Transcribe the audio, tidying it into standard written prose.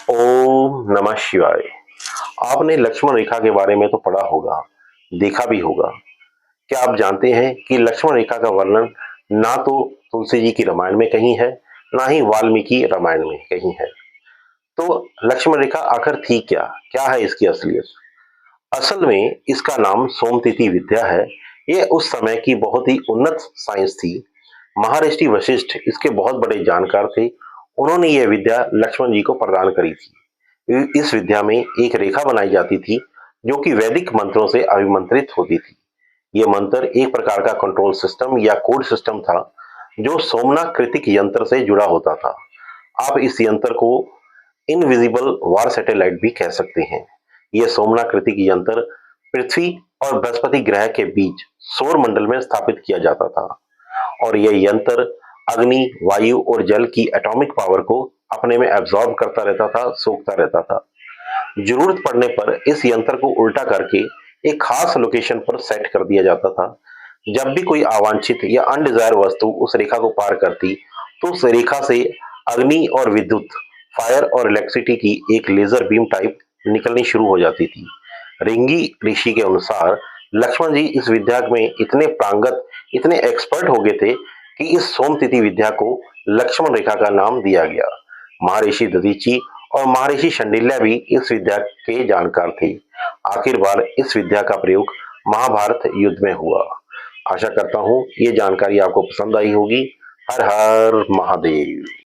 ओम नमः शिवाय। आपने लक्ष्मण रेखा के बारे में तो पढ़ा होगा, देखा भी होगा। क्या आप जानते हैं कि लक्ष्मण रेखा का वर्णन ना तो तुलसी जी की रामायण में कहीं है, ना ही वाल्मीकि रामायण में कहीं है। तो लक्ष्मण रेखा आखिर थी क्या? क्या है इसकी असलियत? असल में इसका नाम सोमतिथि विद्या है। ये उस समय की बहुत ही उन्नत साइंस थी। महर्षि वशिष्ठ इसके बहुत बड़े जानकार थे। उन्होंने यह विद्या लक्ष्मण जी को प्रदान करी थी। इस विद्या में एक रेखा बनाई जाती थी जो कि वैदिक मंत्रों से अभिमंत्रित होती थी। ये मंत्र एक प्रकार का कंट्रोल सिस्टम या कोड सिस्टम था जो सोमनाथ कृतिक यंत्र से जुड़ा होता था। आप इस यंत्र को इनविजिबल वार सैटेलाइट भी कह सकते हैं। यह सोमनाकृति की यंत्र पृथ्वी और बृहस्पति ग्रह के बीच सौर मंडल में स्थापित किया जाता था और यह यंत्र अग्नि, वायु और जल की एटॉमिक पावर को अपने में एब्जॉर्ब करता रहता था, सोखता रहता था। जरूरत पड़ने पर इस यंत्र को उल्टा करके एक खास लोकेशन पर सेट कर दिया जाता था। जब भी कोई अवांछित या अनडिजायर वस्तु उस रेखा को पार करती, तो उस रेखा से अग्नि और विद्युत, फायर और इलेक्ट्रिसिटी की एक लेजर बीम टाइप निकलनी शुरू हो जाती थी। रिंगी ऋषि के अनुसार लक्ष्मण जी इस विद्या में इतने प्रांगत, इतने एक्सपर्ट हो गए थे कि इस सोमतिथि विद्या को लक्ष्मण रेखा का नाम दिया गया। महर्षि दधीची और महर्षि शांडिल्य भी इस विद्या के जानकार थे। आखिरकार इस विद्या का प्रयोग महाभारत युद्ध में हुआ। आशा करता हूँ ये जानकारी आपको पसंद आई होगी। हर हर महादेव।